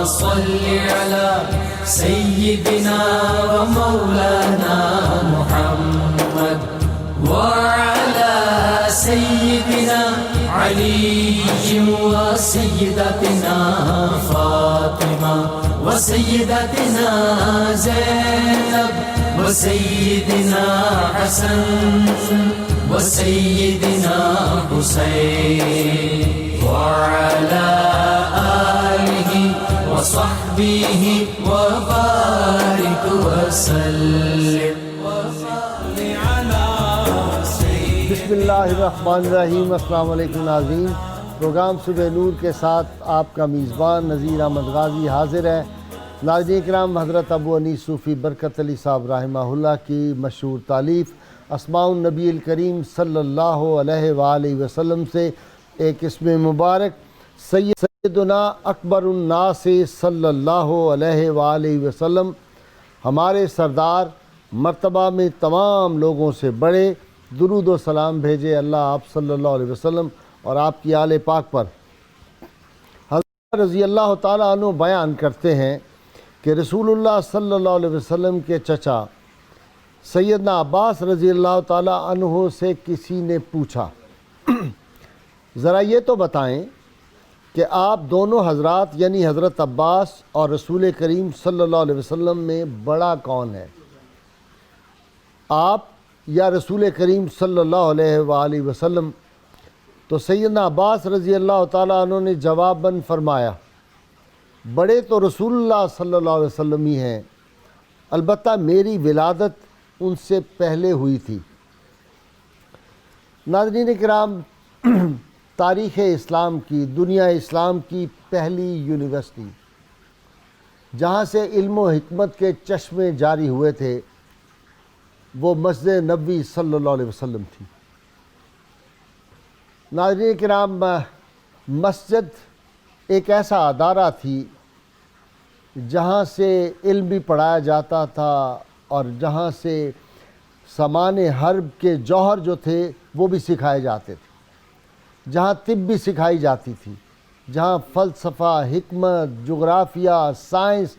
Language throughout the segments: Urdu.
صل على سيدنا ومولانا محمد وعلى سيدنا علي وسيدتنا فاطمة وسيدتنا زينب وسيدنا حسن وسيدنا حسين وعلى آله وصحبه وبارك وسلم بسم اللہ الرحمن الرحیم۔ السلام علیکم ناظرین، پروگرام صبح نور کے ساتھ آپ کا میزبان نذیر احمد غازی حاضر ہے۔ ناظرین کرام، حضرت ابو انیس صوفی برکت علی صاحب رحمہ اللہ کی مشہور تالیف اسماء النبی الکریم صلی اللہ علیہ وآلہ وسلم سے ایک اسم مبارک سیدنا اکبر الناس صلی اللہ علیہ وآلہ وسلم، ہمارے سردار، مرتبہ میں تمام لوگوں سے بڑے، درود و سلام بھیجے اللہ آپ صلی اللہ علیہ وسلم اور آپ کی آل پاک پر۔ حضرت رضی اللہ تعالیٰ عنہ بیان کرتے ہیں کہ رسول اللہ صلی اللہ علیہ وسلم کے چچا سیدنا عباس رضی اللہ تعالیٰ عنہ سے کسی نے پوچھا، ذرا یہ تو بتائیں کہ آپ دونوں حضرات یعنی حضرت عباس اور رسول کریم صلی اللہ علیہ وسلم میں بڑا کون ہے، آپ یا رسول کریم صلی اللہ علیہ وآلہ وسلم؟ تو سیدنا عباس رضی اللہ تعالیٰ عنہ نے جواباً فرمایا، بڑے تو رسول اللہ صلی اللہ علیہ وسلم ہی ہیں، البتہ میری ولادت ان سے پہلے ہوئی تھی۔ ناظرین کرام، تاریخ اسلام کی، دنیا اسلام کی پہلی یونیورسٹی جہاں سے علم و حکمت کے چشمے جاری ہوئے تھے وہ مسجد نبوی صلی اللہ علیہ وسلم تھی۔ ناظرین کرام، مسجد ایک ایسا ادارہ تھی جہاں سے علم بھی پڑھایا جاتا تھا اور جہاں سے سامان حرب کے جوہر جو تھے وہ بھی سکھائے جاتے تھے، جہاں طب بھی سکھائی جاتی تھی، جہاں فلسفہ، حکمت، جغرافیہ، سائنس،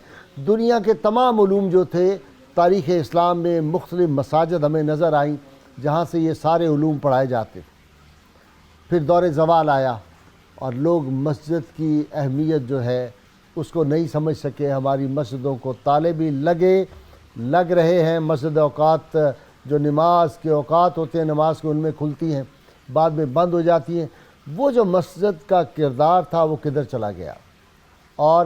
دنیا کے تمام علوم جو تھے، تاریخ اسلام میں مختلف مساجد ہمیں نظر آئیں جہاں سے یہ سارے علوم پڑھائے جاتے۔ پھر دور زوال آیا اور لوگ مسجد کی اہمیت جو ہے اس کو نہیں سمجھ سکے، ہماری مسجدوں کو تالے بھی لگ رہے ہیں، مسجد اوقات جو نماز کے اوقات ہوتے ہیں نماز کے ان میں کھلتی ہیں، بعد میں بند ہو جاتی ہیں۔ وہ جو مسجد کا کردار تھا وہ کدھر چلا گیا؟ اور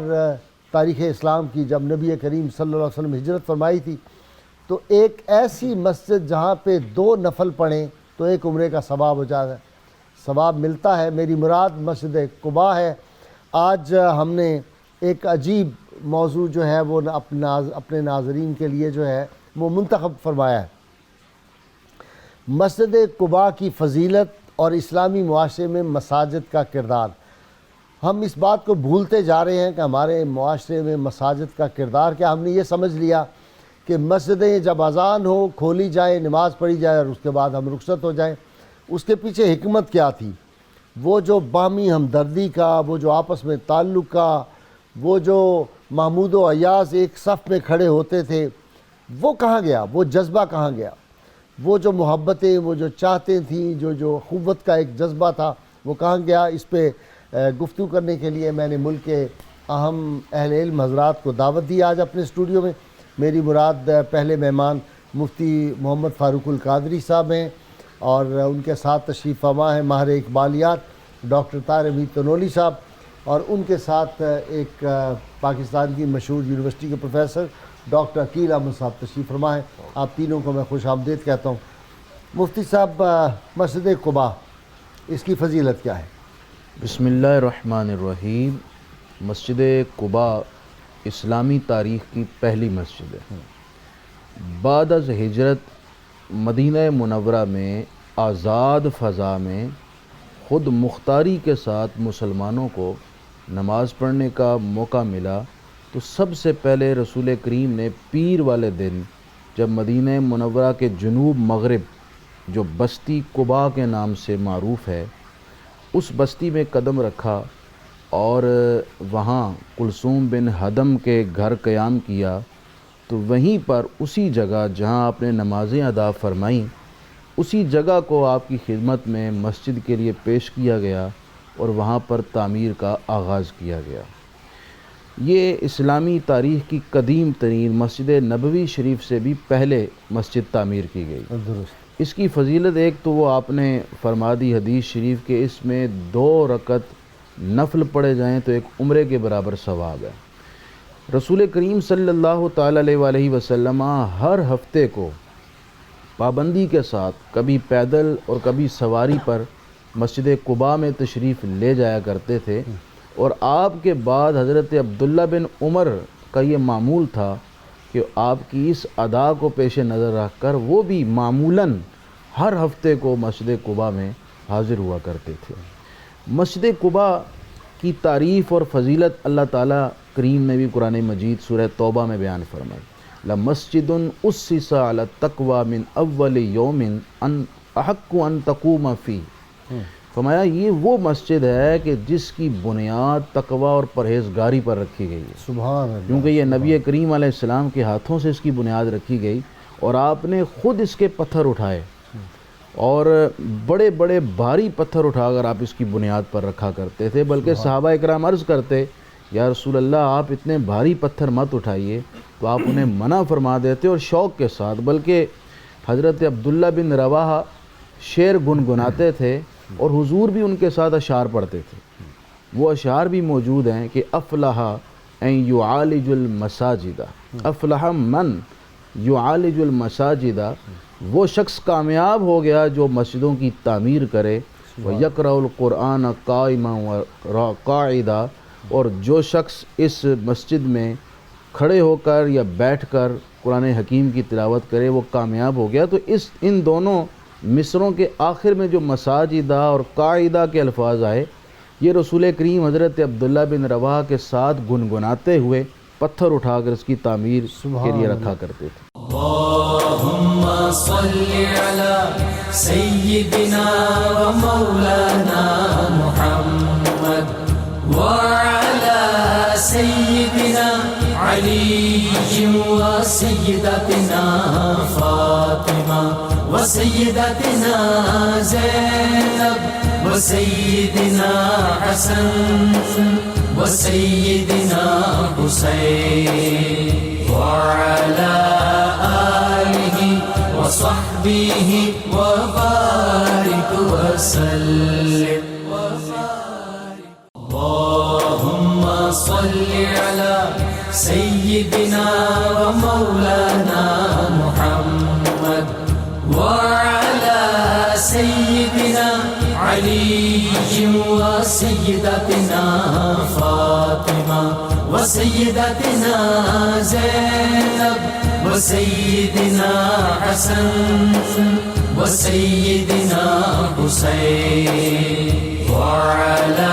تاریخ اسلام کی جب نبی کریم صلی اللہ علیہ وسلم ہجرت فرمائی تھی تو ایک ایسی مسجد جہاں پہ 2 نفل پڑھیں تو ایک عمرے کا ثواب ہو جاتا ہے، ثواب ملتا ہے۔ میری مراد مسجد قباء ہے۔ آج ہم نے ایک عجیب موضوع جو ہے وہ اپنے ناظرین کے لیے جو ہے وہ منتخب فرمایا ہے، مسجد قباء کی فضیلت اور اسلامی معاشرے میں مساجد کا کردار۔ ہم اس بات کو بھولتے جا رہے ہیں کہ ہمارے معاشرے میں مساجد کا کردار کیا۔ ہم نے یہ سمجھ لیا کہ مسجدیں جب اذان ہو کھولی جائیں، نماز پڑھی جائے اور اس کے بعد ہم رخصت ہو جائیں۔ اس کے پیچھے حکمت کیا تھی؟ وہ جو باہمی ہمدردی کا، وہ جو آپس میں تعلق کا، وہ جو محمود و ایاز ایک صف میں کھڑے ہوتے تھے، وہ کہاں گیا؟ وہ جذبہ کہاں گیا؟ وہ جو محبتیں، وہ جو چاہتیں تھیں، جو قوت کا ایک جذبہ تھا، وہ کہاں گیا؟ اس پہ گفتگو کرنے کے لیے میں نے ملک کے اہم اہل علم حضرات کو دعوت دی آج اپنے اسٹوڈیو میں۔ میری مراد پہلے مہمان مفتی محمد فاروق القادری صاحب ہیں اور ان کے ساتھ تشریف فرما ہیں ماہر اقبالیات ڈاکٹر طاہر حمید تنولی صاحب، اور ان کے ساتھ ایک پاکستان کی مشہور یونیورسٹی کے پروفیسر ڈاکٹر عقیل احمد صاحب تشریف فرما ہیں۔ آپ تینوں کو میں خوش آمدید کہتا ہوں۔ مفتی صاحب، مسجد قباء، اس کی فضیلت کیا ہے؟ بسم اللہ الرحمن الرحیم۔ مسجد قباء اسلامی تاریخ کی پہلی مسجد ہے۔ بعد از ہجرت مدینہ منورہ میں آزاد فضا میں خود مختاری کے ساتھ مسلمانوں کو نماز پڑھنے کا موقع ملا تو سب سے پہلے رسول کریم نے پیر والے دن جب مدینہ منورہ کے جنوب مغرب جو بستی قباء کے نام سے معروف ہے اس بستی میں قدم رکھا اور وہاں کلثوم بن ہدم کے گھر قیام کیا تو وہیں پر اسی جگہ جہاں آپ نے نمازیں ادا فرمائیں اسی جگہ کو آپ کی خدمت میں مسجد کے لیے پیش کیا گیا اور وہاں پر تعمیر کا آغاز کیا گیا۔ یہ اسلامی تاریخ کی قدیم ترین مسجد نبوی شریف سے بھی پہلے مسجد تعمیر کی گئی۔ درست۔ اس کی فضیلت ایک تو وہ آپ نے فرما دی حدیث شریف کہ اس میں 2 رکعت نفل پڑھے جائیں تو ایک عمرے کے برابر ثواب ہے۔ رسول کریم صلی اللہ تعالی علیہ وآلہ وسلم ہر ہفتے کو پابندی کے ساتھ کبھی پیدل اور کبھی سواری پر مسجد قباء میں تشریف لے جایا کرتے تھے، اور آپ کے بعد حضرت عبداللہ بن عمر کا یہ معمول تھا کہ آپ کی اس ادا کو پیش نظر رکھ کر وہ بھی معمولاً ہر ہفتے کو مسجد قباء میں حاضر ہوا کرتے تھے۔ مسجد قباء کی تعریف اور فضیلت اللہ تعالیٰ کریم نے بھی قرآن مجید سورہ توبہ میں بیان فرمائی۔ لَمَسْجِدٌ أُسِّسَ عَلَى التَّقْوَى مِنْ أَوَّلِ يَوْمٍ أَحَقُّ أَن تَقُومَ فِيهِ، فرمایا یہ وہ مسجد ہے کہ جس کی بنیاد تقوی اور پرہیزگاری پر رکھی گئی ہے۔ سبحان اللہ۔ کیونکہ یہ نبی کریم علیہ السلام کے ہاتھوں سے اس کی بنیاد رکھی گئی اور آپ نے خود اس کے پتھر اٹھائے اور بڑے بڑے بھاری پتھر اٹھا کر آپ اس کی بنیاد پر رکھا کرتے تھے، بلکہ صحابہ اکرام عرض کرتے یا رسول اللہ آپ اتنے بھاری پتھر مت اٹھائیے، تو آپ انہیں منع فرما دیتے اور شوق کے ساتھ، بلکہ حضرت عبداللہ بن رواحہ شعر گنگناتے تھے اور حضور بھی ان کے ساتھ اشعار پڑھتے تھے۔ وہ اشعار بھی موجود ہیں کہ افلح ان یعالج المساجد، افلح من یعالج المساجد، وہ شخص کامیاب ہو گیا جو مسجدوں کی تعمیر کرے، وَيَقْرَأُ الْقُرْآنَ قَائِمًا وَقَاعِدًا، اور جو شخص اس مسجد میں کھڑے ہو کر یا بیٹھ کر قرآن حکیم کی تلاوت کرے وہ کامیاب ہو گیا۔ تو ان دونوں مصروں کے آخر میں جو مساجدہ اور قاعدہ کے الفاظ آئے، یہ رسول کریم حضرت عبداللہ بن رواحہ کے ساتھ گنگناتے ہوئے پتھر اٹھا کر اس کی تعمیر کے لیے رکھا کرتے تھے۔ اللہم صلی علی سیدنا و مولانا محمد وعلی سیدنا علی و سیدتنا فاطمہ و سیدتنا زینب و سیدنا حسن و سیدنا حسین وعلی آلہ وصحبہ وبارک وسلم۔ اللہم صلی علی سیدنا و مولانا محمد وعلی سیدنا علی و سیدتنا فاطمہ و سیدتنا زینب و سیدنا حسن و سیدنا حسین وعلی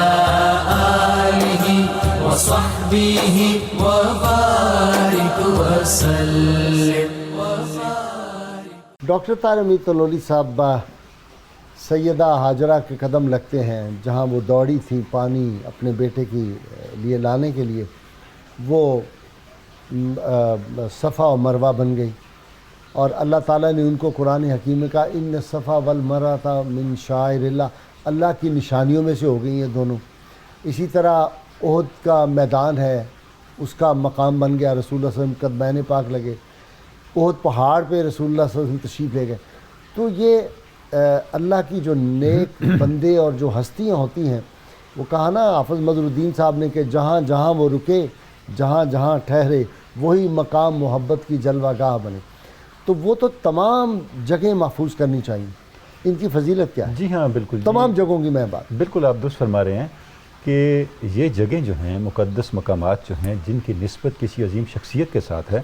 آلہ وصحبہ وبارک وسلم۔ ڈاکٹر طاہر امیر طلولی صاحب سیدہ ہاجرہ کے قدم لگتے ہیں جہاں وہ دوڑی تھیں پانی اپنے بیٹے کی لیے لانے کے لیے، وہ صفا و مروہ بن گئی، اور اللہ تعالیٰ نے ان کو قرآن حکیم میں کہا ان الصفا والمروہ من شعائر اللہ، اللہ کی نشانیوں میں سے ہو گئی ہیں دونوں۔ اسی طرح احد کا میدان ہے، اس کا مقام بن گیا، رسول اللہ صلی اللہ علیہ وسلم قدمین پاک لگے، احد پہاڑ پہ رسول اللہ صلی اللہ علیہ وسلم تشریف لے گئے۔ تو یہ اللہ کی جو نیک بندے اور جو ہستیاں ہوتی ہیں، وہ کہا نا حافظ مظہر الدین صاحب نے کہ جہاں جہاں وہ رکے جہاں جہاں ٹھہرے وہی مقام محبت کی جلوہ گاہ بنے۔ تو وہ تو تمام جگہیں محفوظ کرنی چاہیے، ان کی فضیلت کیا ہے؟ جی ہاں بالکل، تمام جگہوں کی میں بات بالکل آپ درست فرما رہے ہیں کہ یہ جگہیں جو ہیں مقدس مقامات جو ہیں جن کی نسبت کسی عظیم شخصیت کے ساتھ ہے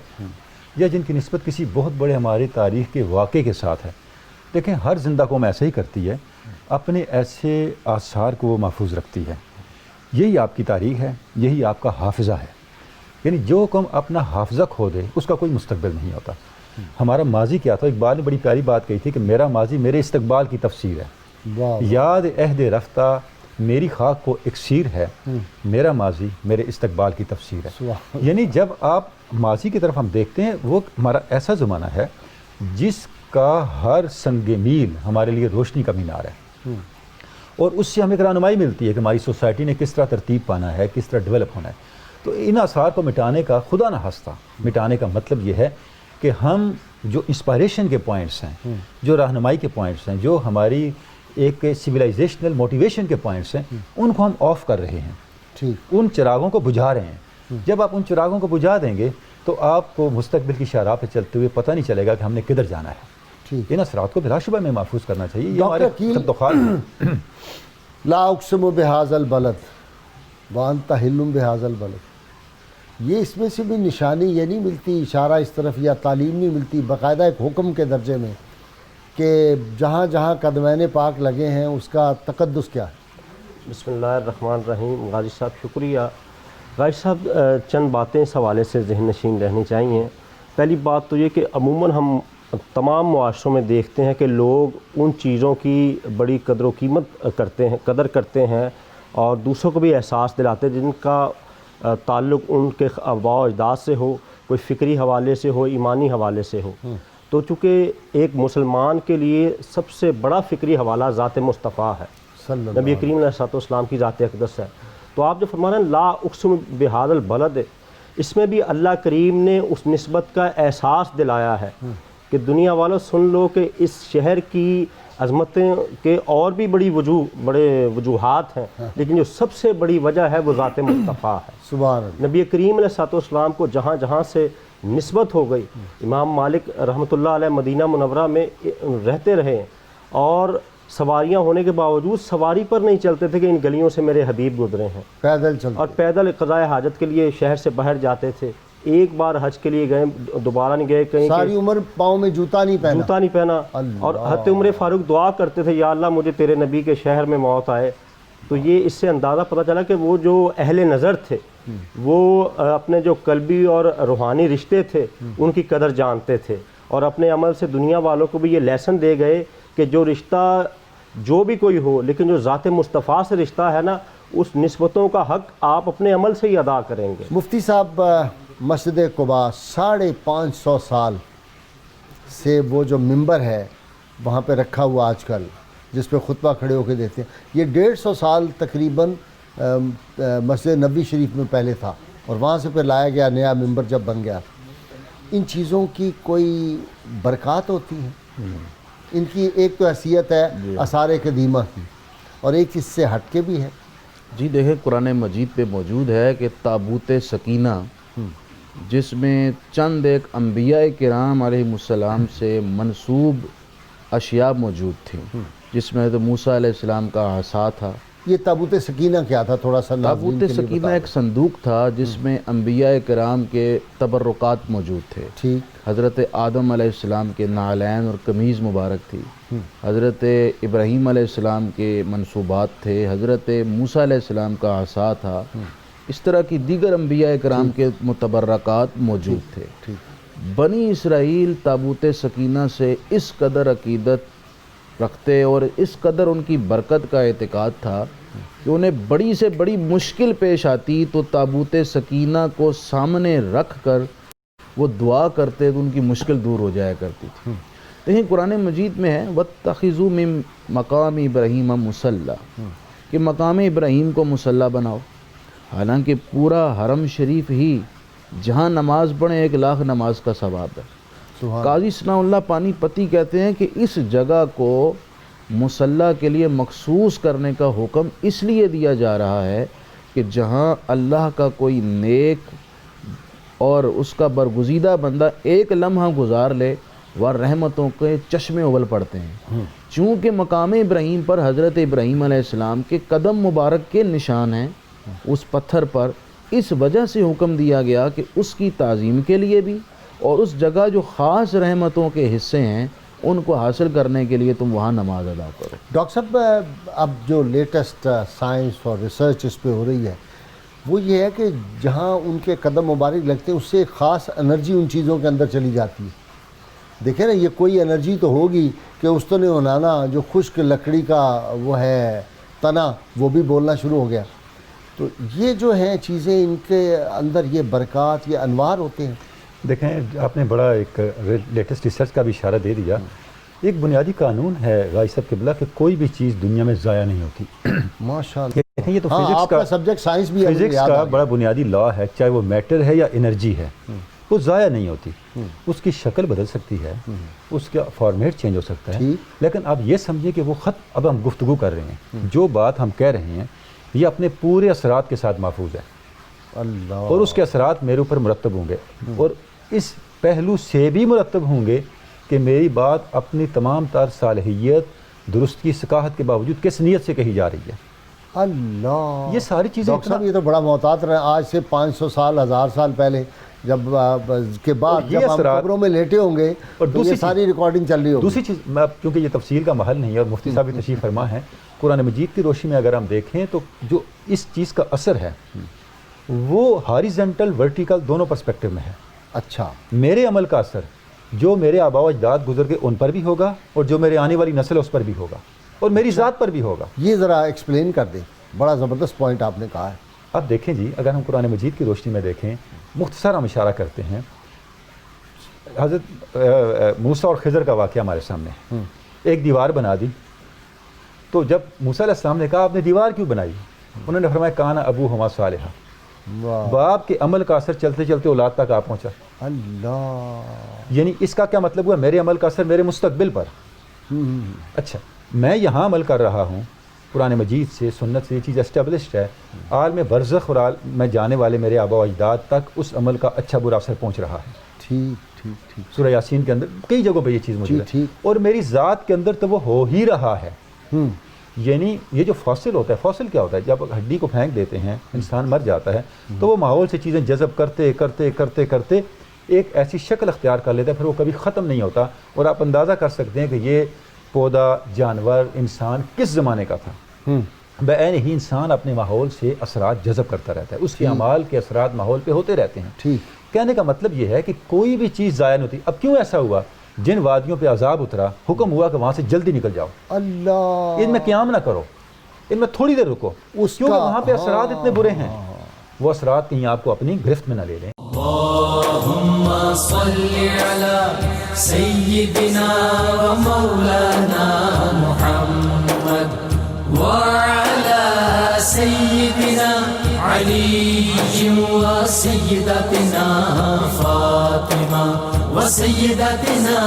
یا جن کی نسبت کسی بہت بڑے ہماری تاریخ کے واقعے کے ساتھ ہے، دیکھیں ہر زندہ قوم ایسے ہی کرتی ہے، اپنے ایسے آثار کو وہ محفوظ رکھتی ہے۔ یہی آپ کی تاریخ ہے، یہی آپ کا حافظہ ہے۔ یعنی جو قوم اپنا حافظہ کھو دے اس کا کوئی مستقبل نہیں ہوتا۔ ہمارا ماضی کیا تھا؟ اقبال نے بڑی پیاری بات کہی تھی کہ میرا ماضی میرے استقبال کی تفسیر ہے۔ واہ یاد عہد رفتہ میری خاک کو اکسیر ہے، میرا ماضی میرے استقبال کی تفسیر ہے. یعنی جب آپ ماضی کی طرف ہم دیکھتے ہیں، وہ ہمارا ایسا زمانہ ہے جس کا ہر سنگ میل ہمارے لیے روشنی کا مینار ہے، اور اس سے ہمیں ایک رہنمائی ملتی ہے کہ ہماری سوسائٹی نے کس طرح ترتیب پانا ہے، کس طرح ڈیولپ ہونا ہے. تو ان آثار کو مٹانے کا خدا نہ خواستہ مٹانے کا مطلب یہ ہے کہ ہم جو انسپائریشن کے پوائنٹس ہیں، جو رہنمائی کے پوائنٹس ہیں، جو ہماری ایک سویلائزیشنل موٹیویشن کے پوائنٹس ہیں، ان کو ہم آف کر رہے ہیں، ٹھیک، ان چراغوں کو بجھا رہے ہیں. جب آپ ان چراغوں کو بجھا دیں گے تو آپ کو مستقبل کی شاہراہ پہ چلتے ہوئے پتہ نہیں چلے گا کہ ہم نے کدھر جانا ہے. ٹھیک. ان اثرات کو بلا شبہ میں محفوظ کرنا چاہیے. یہ ڈاکٹر ہمارے عقیل، تخال ہیں. لا اقسم بہذا البلد وانت حل بہذا البلد، یہ اس میں سے بھی نشانی یہ نہیں ملتی، اشارہ اس طرف یا تعلیم نہیں ملتی باقاعدہ ایک حکم کے درجے میں کہ جہاں جہاں قدمین پاک لگے ہیں اس کا تقدس کیا ہے؟ بسم اللہ الرحمن الرحیم. غازی صاحب شکریہ. غازی صاحب چند باتیں اس حوالے سے ذہن نشین رہنی چاہیے. پہلی بات تو یہ کہ عموماً ہم تمام معاشروں میں دیکھتے ہیں کہ لوگ ان چیزوں کی بڑی قدر و قیمت قدر کرتے ہیں اور دوسروں کو بھی احساس دلاتے ہیں جن کا تعلق ان کے آباء و اجداد سے ہو، کوئی فکری حوالے سے ہو، ایمانی حوالے سے ہو. تو چونکہ ایک مسلمان کے لیے سب سے بڑا فکری حوالہ ذات مصطفیٰ ہے، نبی کریم علیہ السلام کی ذات اقدس ہے. تو آپ جو فرما رہے ہیں لا اقسم بہذا البلد، اس میں بھی اللہ کریم نے اس نسبت کا احساس دلایا ہے کہ دنیا والوں سن لو کہ اس شہر کی عظمتیں کے اور بھی بڑے وجوہات ہیں، لیکن جو سب سے بڑی وجہ ہے وہ ذات مصطفیٰ ہے. سبحان اللہ. نبی کریم علیہ السلام کو جہاں جہاں سے نسبت ہو گئی، امام مالک رحمۃ اللہ علیہ مدینہ منورہ میں رہتے رہے اور سواریاں ہونے کے باوجود سواری پر نہیں چلتے تھے کہ ان گلیوں سے میرے حبیب گزرے ہیں، پیدل چلتے اور پیدل قضائے حاجت کے لیے شہر سے باہر جاتے تھے. ایک بار حج کے لیے گئے، دوبارہ نہیں گئے، کہیں ساری عمر پاؤں میں جوتا نہیں پہنا. اور حضرت عمر فاروق دعا کرتے تھے یا اللہ مجھے تیرے نبی کے شہر میں موت آئے. تو یہ اس سے اندازہ پتہ چلا کہ وہ جو اہل نظر تھے وہ اپنے جو قلبی اور روحانی رشتے تھے ان کی قدر جانتے تھے، اور اپنے عمل سے دنیا والوں کو بھی یہ لیسن دے گئے کہ جو رشتہ جو بھی کوئی ہو لیکن جو ذات مصطفیٰ سے رشتہ ہے نا، اس نسبتوں کا حق آپ اپنے عمل سے ہی ادا کریں گے. مفتی صاحب، مسجد قباء 550 سال سے وہ جو ممبر ہے وہاں پہ رکھا ہوا آج کل جس پہ خطبہ کھڑے ہو کے دیتے ہیں، یہ 150 سال تقریباً مسجد نبوی شریف میں پہلے تھا اور وہاں سے پھر لایا گیا نیا ممبر جب بن گیا. ان چیزوں کی کوئی برکات ہوتی ہے؟ ان کی ایک تو حیثیت ہے آثار قدیمہ کی اور ایک اس سے ہٹ کے بھی ہے. جی دیکھیں، قرآن مجید پہ موجود ہے کہ تابوت سکینہ، جس میں چند ایک انبیاء کرام علیہ السلام سے منسوب اشیاء موجود تھیں، جس میں تو موسیٰ علیہ السلام کا عصا تھا. یہ تابوت سکینہ کیا تھا؟ تھوڑا سا ناظرین تابوت کے لیے سکینہ بتا ایک صندوق تھا جس میں انبیاء کرام کے تبرکات موجود تھے. ٹھیک. حضرت آدم علیہ السلام کے نعلین اور قمیض مبارک تھی، حضرت ابراہیم علیہ السلام کے منصوبات تھے، حضرت موسیٰ علیہ السلام کا عصا تھا. اس طرح کی دیگر انبیاء کرام کے متبرکات موجود تھے. بنی اسرائیل تابوت سکینہ سے اس قدر عقیدت رکھتے اور اس قدر ان کی برکت کا اعتقاد تھا کہ انہیں بڑی سے بڑی مشکل پیش آتی تو تابوت سکینہ کو سامنے رکھ کر وہ دعا کرتے تو ان کی مشکل دور ہو جایا کرتی تھی. لیکن قرآن مجید میں ہے وَاتَّخِذُوا مِن مَقَامِ إِبْرَاهِيمَ مُصَلًّى، کہ مقام ابراہیم کو مصلی بناؤ. حالانکہ پورا حرم شریف ہی جہاں نماز پڑھیں 1,00,000 نماز کا ثواب ہے. قاضی ثناء اللہ پانی پتی کہتے ہیں کہ اس جگہ کو مصلی کے لیے مخصوص کرنے کا حکم اس لیے دیا جا رہا ہے کہ جہاں اللہ کا کوئی نیک اور اس کا برگزیدہ بندہ ایک لمحہ گزار لے وہ رحمتوں کے چشمے اول پڑتے ہیں. چونکہ مقام ابراہیم پر حضرت ابراہیم علیہ السلام کے قدم مبارک کے نشان ہیں اس پتھر پر، اس وجہ سے حکم دیا گیا کہ اس کی تعظیم کے لیے بھی اور اس جگہ جو خاص رحمتوں کے حصے ہیں ان کو حاصل کرنے کے لیے تم وہاں نماز ادا کرو. ڈاکٹر صاحب، اب جو لیٹسٹ سائنس اور ریسرچ اس پہ ہو رہی ہے وہ یہ ہے کہ جہاں ان کے قدم مبارک لگتے ہیں اس سے ایک خاص انرجی ان چیزوں کے اندر چلی جاتی ہے. دیکھیں نا، یہ کوئی انرجی تو ہوگی کہ استن ونانا جو خشک لکڑی کا وہ ہے تنا وہ بھی بولنا شروع ہو گیا. تو یہ جو ہیں چیزیں ان کے اندر یہ برکات یہ انوار ہوتے ہیں. دیکھیں آپ نے بڑا ایک لیٹسٹ ریسرچ کا بھی اشارہ دے دیا. ایک بنیادی قانون ہے غازی صاحب قبلہ کہ کوئی بھی چیز دنیا میں ضائع نہیں ہوتی. ماشاءاللہ. دیکھیں یہ تو ہاں فزکس آپ کا سبجیکٹ سائنس بھی ہے, مجھے فزکس یاد کا آ گیا. بڑا بنیادی لا ہے, چاہے وہ میٹر ہے یا انرجی ہے, وہ ضائع نہیں ہوتی. اس کی شکل بدل سکتی ہے, اس کا فارمیٹ چینج ہو سکتا ہے, ٹھیک. لیکن آپ یہ سمجھیں کہ وہ خط اب ہم گفتگو کر رہے ہیں, جو بات ہم کہہ رہے ہیں یہ اپنے پورے اثرات کے ساتھ محفوظ ہے, اللہ. اور اس کے اثرات میرے اوپر مرتب ہوں گے, اور اس پہلو سے بھی مرتب ہوں گے کہ میری بات اپنی تمام تر صالحیت, درستگی, ثقافت کے باوجود کس نیت سے کہی جا رہی ہے. اللہ. یہ ساری چیزیں ڈاکٹر صاحب یہ تو بڑا محتاط رہے. آج سے 500 سال 1000 سال پہلے جب کے بعد یہ جب ہم اثرات قبروں میں لیٹے ہوں گے اور تو یہ دوسری ساری ریکارڈنگ چل رہی ہوگی. دوسری چیز, میں کیونکہ یہ تفصیل کا محل نہیں ہے اور مفتی صاحب بھی تشریف فرما ہے, قرآن مجید کی روشنی میں اگر ہم دیکھیں تو جو اس چیز کا اثر ہے وہ ہاریزنٹل ورٹیکل دونوں پرسپیکٹو میں ہے. اچھا. میرے عمل کا اثر جو میرے آباء و اجداد گزر کے ان پر بھی ہوگا, اور جو میرے آنے والی نسل ہے اس پر بھی ہوگا, اور میری ذات پر بھی ہوگا. یہ ذرا ایکسپلین کر دیں, بڑا زبردست پوائنٹ آپ نے کہا ہے. اب دیکھیں جی, اگر ہم قرآن مجید کی روشنی میں دیکھیں, مختصر ہم اشارہ کرتے ہیں. حضرت موسیٰ اور خضر کا واقعہ ہمارے سامنے ہے. ایک دیوار بنا دی, تو جب موسیٰ علیہ السلام نے کہا آپ نے دیوار کیوں بنائی, انہوں نے فرمایا کانا ابوہما صالحا, واہ. باپ کے عمل کا اثر چلتے چلتے اولاد تک آ پہنچا. اللہ. یعنی اس کا کیا مطلب ہوا, میرے عمل کا اثر میرے مستقبل پر. اچھا, میں یہاں عمل کر رہا ہوں قرآن مجید سے, سنت سے, یہ چیز اسٹیبلشڈ ہے. عالم برزخ اور عالم میں جانے والے میرے آباء و اجداد تک اس عمل کا اچھا برا اثر پہنچ رہا ہے. ٹھیک ٹھیک ٹھیک. سورہ یاسین کے اندر کئی جگہوں پہ یہ چیز موجود ہے, ٹھیک. اور میری ذات کے اندر تو وہ ہو ہی رہا ہے. یعنی یہ جو فاصل ہوتا ہے, فاصل کیا ہوتا ہے, جب ہڈی کو پھینک دیتے ہیں انسان مر جاتا ہے تو وہ ماحول سے چیزیں جذب کرتے کرتے کرتے کرتے ایک ایسی شکل اختیار کر لیتا ہے, پھر وہ کبھی ختم نہیں ہوتا. اور آپ اندازہ کر سکتے ہیں کہ یہ پودا, جانور, انسان کس زمانے کا تھا. بعین ہی انسان اپنے ماحول سے اثرات جذب کرتا رہتا ہے, اس کے اعمال کے اثرات ماحول پہ ہوتے رہتے ہیں. ٹھیک. کہنے کا مطلب یہ ہے کہ کوئی بھی چیز ضائع نہیں ہوتی. اب کیوں ایسا ہوا, جن وادیوں پہ عذاب اترا حکم ہوا کہ وہاں سے جلدی نکل جاؤ, اللہ. ان میں قیام نہ کرو, ان میں تھوڑی دیر رکو, کیونکہ وہاں پہ اثرات اتنے برے ہیں. وہ اثرات کہیں آپ کو اپنی گرفت میں نہ لے لیں. اللهم صل على سيدنا ومولانا محمد وعلى سيدنا علي وسيدتنا فاطمة وسيدتنا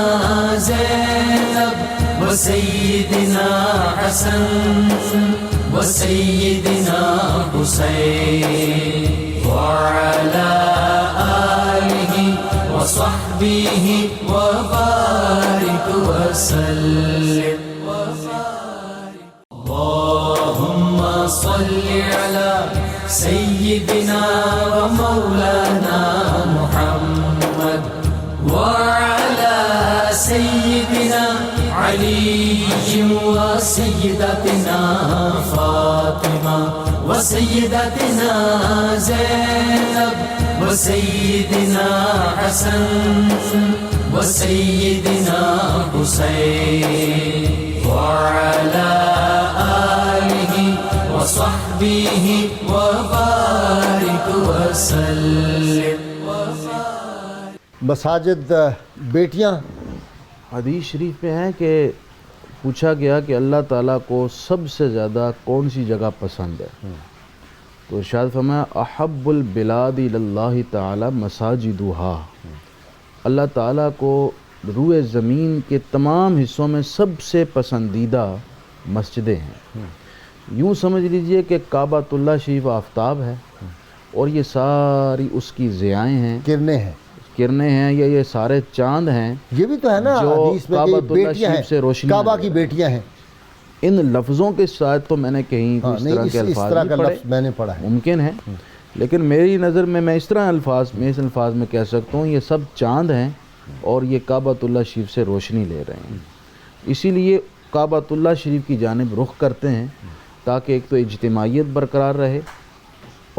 زينب وسيدنا حسن وسيدنا حسين وعلى آله وصحبه وبارك وسلم. اللهم صل على سيدنا ومولانا محمد وعلى سيدنا علي وسيدتنا فاطمة وسيدتنا زينب وسيدنا حسن وسيدنا حسين وعلى آله وصحبه وبارك وسلم. مساجد بیٹیاں, حدیث شریف میں ہے کہ پوچھا گیا کہ اللہ تعالیٰ کو سب سے زیادہ کون سی جگہ پسند ہے, تو ارشاد فرمایا احب البلاد اللہ تعالی مساجدہا, اللہ تعالیٰ کو روئے زمین کے تمام حصوں میں سب سے پسندیدہ مسجدیں ہیں. یوں سمجھ لیجئے کہ کعبۃ اللہ شریف آفتاب ہے اور یہ ساری اس کی ضیائیں ہیں, کرنیں ہیں, یا یہ سارے چاند ہیں. یہ بھی تو ہے نا جو حدیث میں کہ کعبۃ اللہ بیٹیاں شریف سے ہیں, روشنی کعبہ ملے کی گا. بیٹیاں ہیں. ان لفظوں کے ساتھ تو میں نے کہیں اس طرح کے اس الفاظ طرح نہیں کا پڑھے, لفظ میں نے پڑھا ہے. ممکن ہے, لیکن میری نظر میں اس طرح اس الفاظ میں کہہ سکتا ہوں یہ سب چاند ہیں اور یہ کعبۃ اللہ شریف سے روشنی لے رہے ہیں. اسی لیے کعبۃ اللہ شریف کی جانب رخ کرتے ہیں تاکہ ایک تو اجتماعیت برقرار رہے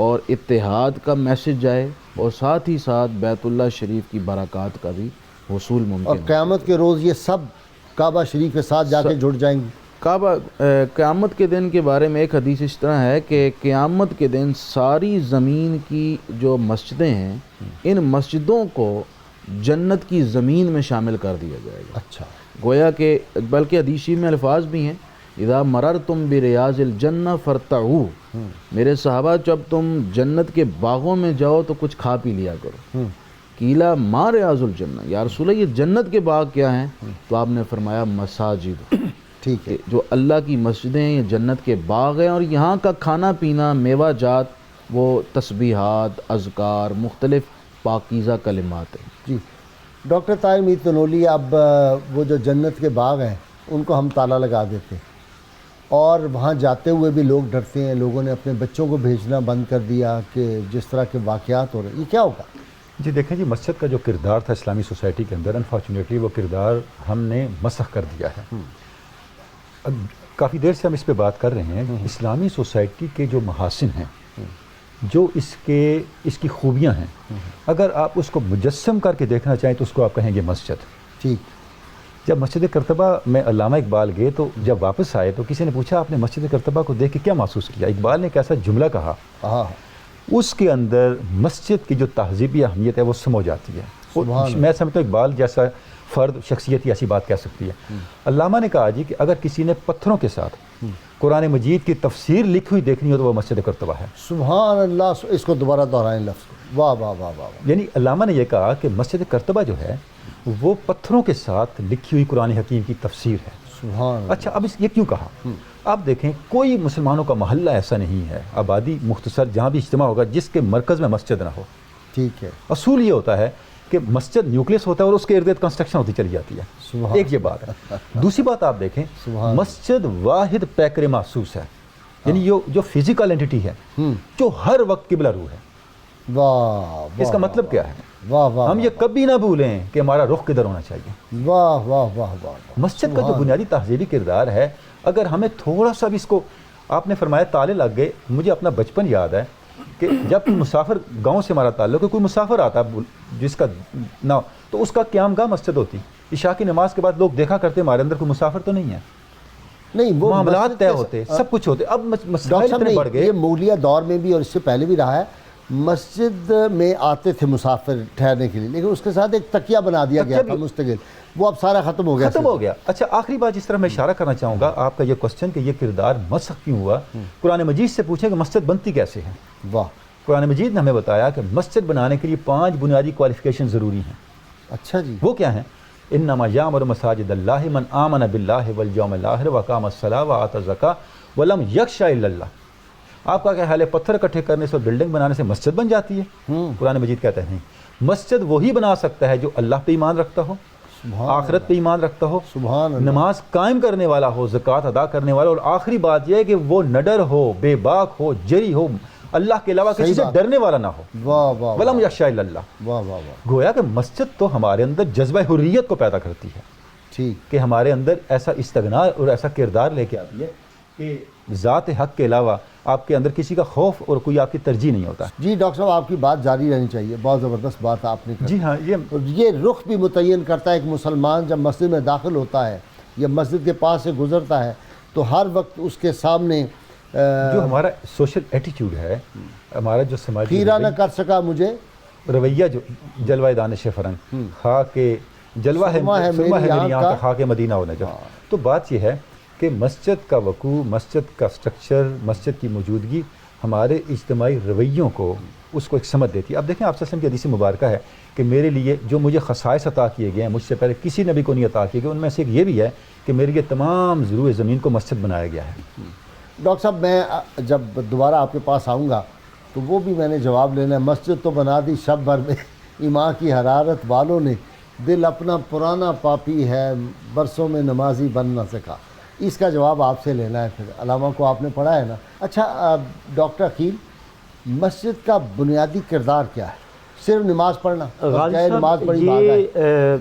اور اتحاد کا میسج جائے, اور ساتھ ہی ساتھ بیت اللہ شریف کی برکات کا بھی حصول ممکن اور ہے. قیامت کے روز یہ سب کعبہ شریف کے ساتھ جا کے جڑ جائیں گی. کعبہ قیامت کے دن کے بارے میں ایک حدیث اس طرح ہے کہ قیامت کے دن ساری زمین کی جو مسجدیں ہیں ان مسجدوں کو جنت کی زمین میں شامل کر دیا جائے گا. اچھا. گویا کہ بلکہ حدیث میں الفاظ بھی ہیں اذا مررتم بریاض الجنہ فرتعوا، میرے صحابہ جب تم جنت کے باغوں میں جاؤ تو کچھ کھا پی لیا کرو. قیلا ما ریاض الجنہ، یا رسول اللہ یہ جنت کے باغ کیا ہیں؟ تو آپ نے فرمایا مساجد. ٹھیک ہے. جو اللہ کی مسجدیں ہیں یہ جنت کے باغ ہیں، اور یہاں کا کھانا پینا میوہ جات وہ تسبیحات، اذکار، مختلف پاکیزہ کلمات ہیں. جی ڈاکٹر طاہر میر تنولی، اب وہ جو جنت کے باغ ہیں ان کو ہم تالا لگا دیتے ہیں اور وہاں جاتے ہوئے بھی لوگ ڈرتے ہیں، لوگوں نے اپنے بچوں کو بھیجنا بند کر دیا کہ جس طرح کے واقعات ہو رہے ہیں، یہ کیا ہوگا؟ جی دیکھیں جی، مسجد کا جو کردار تھا اسلامی سوسائٹی کے اندر، انفارچونیٹلی وہ کردار ہم نے مسخ کر دیا ہے. اب کافی دیر سے ہم اس پہ بات کر رہے ہیں. اسلامی سوسائٹی کے جو محاسن ہیں، جو اس کی خوبیاں ہیں، اگر آپ اس کو مجسم کر کے دیکھنا چاہیں تو اس کو آپ کہیں گے مسجد. ٹھیک. جب مسجد کرتبہ میں علامہ اقبال گئے تو جب واپس آئے تو کسی نے پوچھا آپ نے مسجد کرتبہ کو دیکھ کے کیا محسوس کیا؟ اقبال نے ایک ایسا جملہ کہا ہاں، اس کے اندر مسجد کی جو تہذیبی اہمیت ہے وہ سمو جاتی ہے. میں سمجھتا ہوں اقبال جیسا فرد شخصیت ہی ایسی بات کہہ سکتی ہے. علامہ نے کہا جی کہ اگر کسی نے پتھروں کے ساتھ قرآن مجید کی تفسیر لکھی ہوئی دیکھنی ہو تو وہ مسجد کرتبہ ہے. سبحان اللہ. اس کو دوبارہ دہرائیں لفظ. واہ واہ واہ واہ. یعنی علامہ نے یہ کہا کہ مسجد کرتبہ جو ہے وہ پتھروں کے ساتھ لکھی ہوئی قرآن حکیم کی تفسیر ہے. سبحان اللہ. اچھا اب یہ کیوں کہا؟ آپ دیکھیں کوئی مسلمانوں کا محلہ ایسا نہیں ہے، آبادی مختصر جہاں بھی اجتماع ہوگا جس کے مرکز میں مسجد نہ ہو. ٹھیک ہے. اصول یہ ہوتا ہے کہ مسجد نیوکلیس ہوتا ہے اور اس کے ارد گرد کنسٹرکشن ہوتی چلی جاتی ہے. ایک یہ بات ہے. دوسری بات آپ دیکھیں، مسجد واحد پیکر محسوس ہے، یعنی جو فزیکل اینٹی ہے جو ہر وقت قبلہ رو ہے. واہ. اس کا مطلب کیا ہے؟ واہ واہ. ہم یہ کبھی نہ بھولیں کہ ہمارا رخ کدھر ہونا چاہیے. واہ واہ واہ واہ. مسجد کا جو بنیادی تہذیبی کردار ہے، اگر ہمیں تھوڑا سا بھی اس کو، آپ نے فرمایا تالے لگ گئے، مجھے اپنا بچپن یاد ہے کہ جب کوئی مسافر، گاؤں سے ہمارا تعلق ہے، کوئی مسافر آتا جس کا نہ، تو اس کا قیام گاہ مسجد ہوتی. عشاء کی نماز کے بعد لوگ دیکھا کرتے ہمارے اندر کوئی مسافر تو نہیں ہے، نہیں وہ معاملات طے ہوتے، سب کچھ ہوتے. اب مسائل اتنے بڑھ گئے. یہ مغلیہ دور میں بھی اور اس سے پہلے بھی رہا ہے، مسجد میں آتے تھے مسافر ٹھہرنے کے لیے، لیکن اس کے ساتھ ایک تکیہ بنا دیا گیا تھا مستقل، وہ اب سارا ختم ہو گیا. اچھا آخری بات جس طرح میں اشارہ کرنا چاہوں گا آپ کا یہ کوسچن کہ یہ کردار مسخ کیوں ہوا، قرآن مجید سے پوچھیں کہ مسجد بنتی کیسے ہے. واہ. قرآن مجید نے ہمیں بتایا کہ مسجد بنانے کے لیے 5 بنیادی کوالیفیکیشن ضروری ہیں. اچھا جی. وہ کیا ہیں؟ انما یامر مساجد اللہ من آمن باللہ والیوم الاخر واقام الصلاۃ وآتى الزکاۃ ولم یخش الا اللہ. آپ کا کیا حال ہے؟ پتھر اکٹھے کرنے سے اور بلڈنگ بنانے سے مسجد بن جاتی ہے؟ قرآن مجید کہتا ہے نہیں، مسجد وہی بنا سکتا ہے جو اللہ پہ ایمان رکھتا ہو، آخرت پہ ایمان رکھتا ہو، نماز قائم کرنے والا ہو، زکوٰۃ ادا کرنے والا، اور آخری بات یہ ہے کہ وہ نڈر ہو، بے باک ہو، جری ہو، اللہ کے علاوہ کسی سے ڈرنے والا نہ ہو. واہ واہ. ولم یخشى الا اللہ. واہ واہ واہ. گویا کہ مسجد تو ہمارے اندر جذبہ حریت کو پیدا کرتی ہے. ٹھیک. کہ ہمارے اندر ایسا استغنا اور ایسا کردار لے کے آتی ہے کہ ذات حق کے علاوہ آپ کے اندر کسی کا خوف اور کوئی آپ کی ترجیح نہیں ہوتا. جی ڈاکٹر صاحب آپ کی بات جاری رہنی چاہیے، بہت زبردست بات آپ نے جی ہاں. یہ رخ بھی متعین کرتا ہے ایک مسلمان جب مسجد میں داخل ہوتا ہے یا مسجد کے پاس سے گزرتا ہے تو ہر وقت اس کے سامنے جو ہمارا سوشل ایٹیٹیوڈ ہے، ہمارا جو سماجی خیرہ نہ کر سکا مجھے رویہ، جو جلوہ دانش فرنگ، خاک جلوہ ہے میری آنکھ کا خاک مدینہ ہونا چاہیے. تو بات یہ ہے کہ مسجد کا وقوع، مسجد کا سٹرکچر، مسجد کی موجودگی ہمارے اجتماعی رویوں کو، اس کو ایک سمت دیتی ہے. اب دیکھیں آپ صلی اللہ علیہ وسلم کی حدیث مبارکہ ہے کہ میرے لیے جو مجھے خصائص عطا کیے گئے ہیں، مجھ سے پہلے کسی نبی کو نہیں عطا کیے گئے، ان میں سے ایک یہ بھی ہے کہ میرے لیے تمام ضروع زمین کو مسجد بنایا گیا ہے. ڈاکٹر صاحب میں جب دوبارہ آپ کے پاس آؤں گا تو وہ بھی میں نے جواب لینا ہے. مسجد تو بنا دی شب بھر میں، ایمان کی حرارت والوں نے، دل اپنا پرانا پاپی ہے، برسوں میں نمازی بن نہ سکا. اس کا جواب آپ سے لینا ہے. پھر علامہ کو آپ نے پڑھا ہے نا. اچھا ڈاکٹر عقیل، مسجد کا بنیادی کردار کیا ہے؟ صرف نماز پڑھنا؟ نماز پڑھی یہ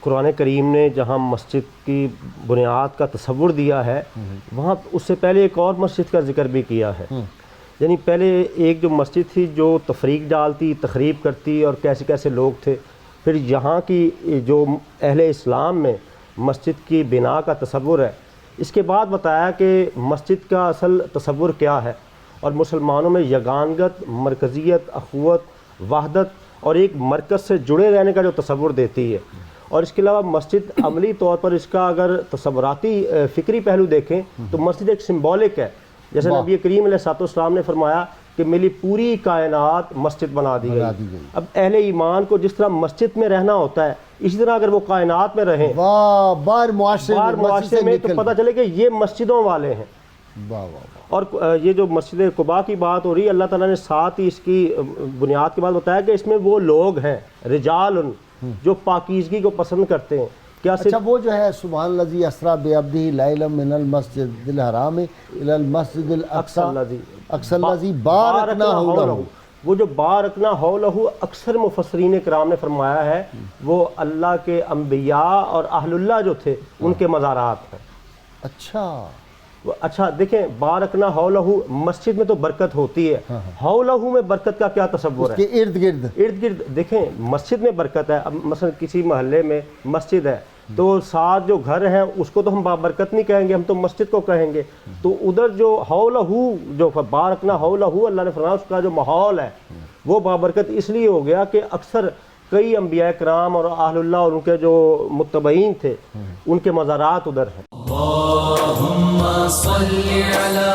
قرآن کریم نے جہاں مسجد کی بنیاد کا تصور دیا ہے، وہاں اس سے پہلے ایک اور مسجد کا ذکر بھی کیا ہے. یعنی پہلے ایک جو مسجد تھی جو تفریق ڈالتی، تخریب کرتی، اور کیسے کیسے لوگ تھے. پھر یہاں کی جو اہل اسلام میں مسجد کی بنا کا تصور ہے اس کے بعد بتایا کہ مسجد کا اصل تصور کیا ہے اور مسلمانوں میں یگانگت، مرکزیت، اخوت، وحدت اور ایک مرکز سے جڑے رہنے کا جو تصور دیتی ہے. اور اس کے علاوہ مسجد عملی طور پر اس کا اگر تصوراتی فکری پہلو دیکھیں تو مسجد ایک سمبولک ہے. جیسے نبی کریم علیہ الصلوۃ والسلام نے فرمایا کہ میری پوری کائنات مسجد بنا دی گئی. اب اہل ایمان کو جس طرح مسجد میں رہنا ہوتا ہے اسی طرح اگر وہ کائنات میں رہیں باہر معاشرے میں تو پتہ چلے کہ یہ مسجدوں والے ہیں. اور یہ جو مسجد قباء کی بات ہو رہی ہے، اللہ تعالیٰ نے ساتھ ہی اس کی بنیاد کے بعد بتایا کہ اس میں وہ لوگ ہیں رجال جو پاکیزگی کو پسند کرتے ہیں. کیا اچھا وہ جو ہے سبحان الذی اسریٰ بعبدہ لیلا من المسجد الحرام الی المسجد الاقصی الذی بارکنا حولہ، وہ جو بارکنا حولہ اکثر مفسرین کرام نے فرمایا ہے وہ اللہ کے انبیاء اور اہل اللہ جو تھے ان کے مزارات ہیں. اچھا دیکھیں بارکنا حولہ مسجد میں تو برکت ہوتی ہے، حولہ میں برکت کا کیا تصور ہے؟ ارد گرد دیکھیں مسجد میں برکت ہے. اب مثلا کسی محلے میں مسجد ہے تو ساتھ جو گھر ہیں اس کو تو ہم بابرکت نہیں کہیں گے، ہم تو مسجد کو کہیں گے. تو ادھر جو حولہ جو بارکنا حولہ اللہ نے فرمایا اس کا جو ماحول ہے وہ بابرکت اس لیے ہو گیا کہ اکثر کئی انبیاء کرام اور اہل اللہ اور ان کے جو متبعین تھے ان کے مزارات ادھر ہیں. اللہم صلی علی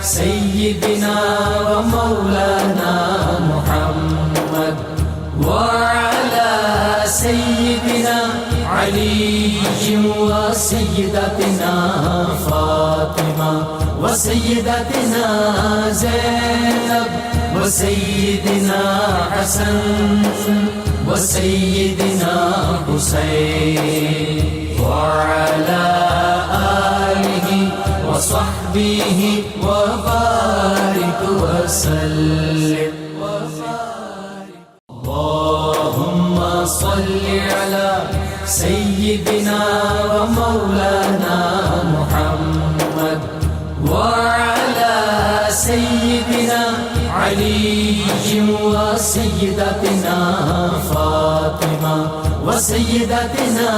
سیدنا و مولانا محمد وعلی سیدنا علی و سیدتنا فاطمہ و سیدتنا زینب و سیدنا حسن و سیدنا حسین وعلی آلہ وصحبہ وبارک وسلم. اللہم صلی علی سیدنا و مولانا محمد وعلی سیدنا علی و سیدتنا فاطمہ و سیدتنا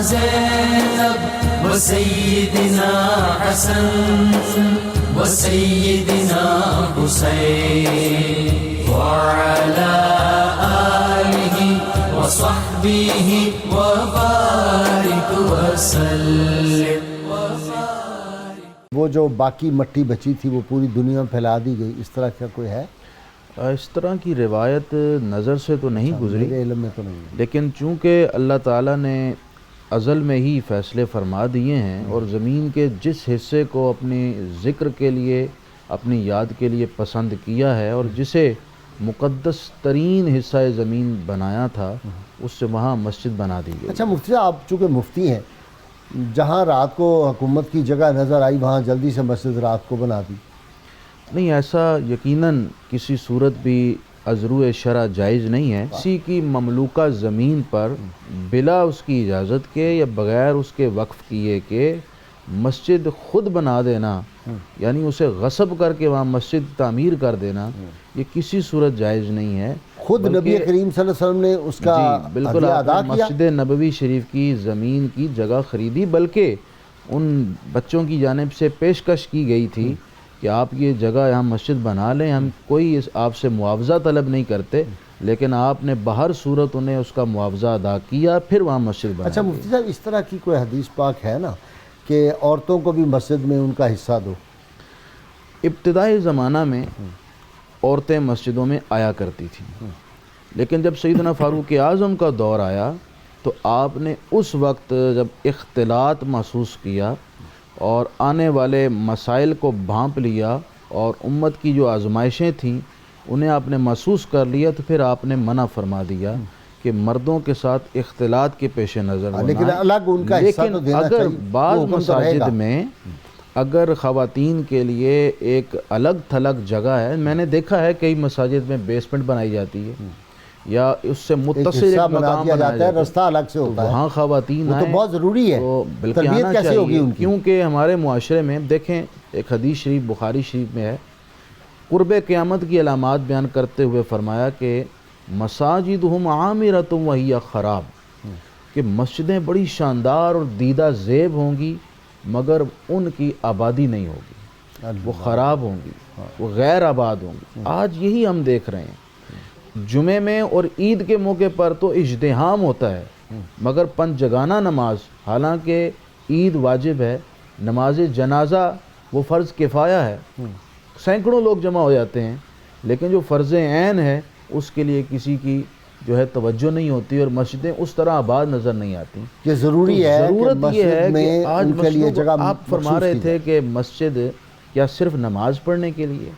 زینب و سیدنا حسن و سیدنا حسین وعلی آلہ وصحبہ وبارک وسلم. وہ جو باقی مٹی بچی تھی وہ پوری دنیا میں پھیلا دی گئی، اس طرح کا کوئی ہے؟ اس طرح کی روایت نظر سے تو نہیں گزری، میرے علم میں تو نہیں ہے. لیکن چونکہ اللہ تعالیٰ نے ازل میں ہی فیصلے فرما دیے ہیں اور زمین کے جس حصے کو اپنی ذکر کے لیے اپنی یاد کے لیے پسند کیا ہے اور جسے مقدس ترین حصہ زمین بنایا تھا اس سے وہاں مسجد بنا دی گئی. اچھا مفتی صاحب آپ چونکہ مفتی ہیں، جہاں رات کو حکومت کی جگہ نظر آئی وہاں جلدی سے مسجد رات کو بنا دی؟ نہیں، ایسا یقیناً کسی صورت بھی ازرو شرع جائز نہیں ہے. کسی کی مملوکہ زمین پر بلا اس کی اجازت کے یا بغیر اس کے وقف کیے کہ مسجد خود بنا دینا، یعنی اسے غصب کر کے وہاں مسجد تعمیر کر دینا، یہ کسی صورت جائز نہیں ہے. خود نبی کریم صلی اللہ علیہ وسلم نے اس کا بالکل ادا کیا. مسجد نبوی شریف کی زمین کی جگہ خریدی، بلکہ ان بچوں کی جانب سے پیشکش کی گئی تھی کہ آپ یہ جگہ یہاں مسجد بنا لیں، ہم کوئی آپ سے معاوضہ طلب نہیں کرتے، لیکن آپ نے بہر صورت انہیں اس کا معاوضہ ادا کیا پھر وہاں مسجد بنا. اچھا مفتی صاحب اس طرح کی کوئی حدیث پاک ہے نا کہ عورتوں کو بھی مسجد میں ان کا حصہ دو؟ ابتدائی زمانہ میں عورتیں مسجدوں میں آیا کرتی تھیں، لیکن جب سیدنا فاروق اعظم کا دور آیا تو آپ نے اس وقت جب اختلاط محسوس کیا اور آنے والے مسائل کو بھانپ لیا اور امت کی جو آزمائشیں تھیں انہیں آپ نے محسوس کر لیا، تو پھر آپ نے منع فرما دیا کہ مردوں کے ساتھ اختلاط کے پیش نظر ہونا. لیکن الگ ان کا حصہ تو دینا اگر چاہیے. بعض مساجد میں اگر خواتین کے لیے ایک الگ تھلگ جگہ ہے، میں نے دیکھا ہے کئی مساجد میں بیسمنٹ بنائی جاتی ہے یا اس سے متصل ایک مقام بنایا جاتا ہے، رستہ الگ سے ہوتا ہے، وہاں خواتین وہ تو بہت ضروری ہے. تو بلکہ تربیت آنا کیسے ہوگی چاہیے، ان کی؟ کیونکہ ہمارے معاشرے میں دیکھیں ایک حدیث شریف بخاری شریف میں ہے، قرب قیامت کی علامات بیان کرتے ہوئے فرمایا کہ مساجدہم عامرۃ وہی خراب، کہ مسجدیں بڑی شاندار اور دیدہ زیب ہوں گی مگر ان کی آبادی نہیں ہوگی، وہ خراب ہوں گی، وہ غیر آباد ہوں گی۔ آج یہی ہم دیکھ رہے ہیں، جمعے میں اور عید کے موقع پر تو اجتہام ہوتا ہے، مگر پنج جگانہ نماز، حالانکہ عید واجب ہے، نماز جنازہ وہ فرض کفایہ ہے، سینکڑوں لوگ جمع ہو جاتے ہیں، لیکن جو فرض عین ہے اس کے لیے کسی کی جو ہے توجہ نہیں ہوتی، اور مسجدیں اس طرح آباد نظر نہیں آتی۔ یہ ضروری ہے کہ ضرورت یہ ہے مسجد میں کہ آج ان کے لیے مسجدوں جگہ کو آپ فرما مخصوص رہے کی تھے کہ مسجد کیا صرف نماز پڑھنے کے لیے؟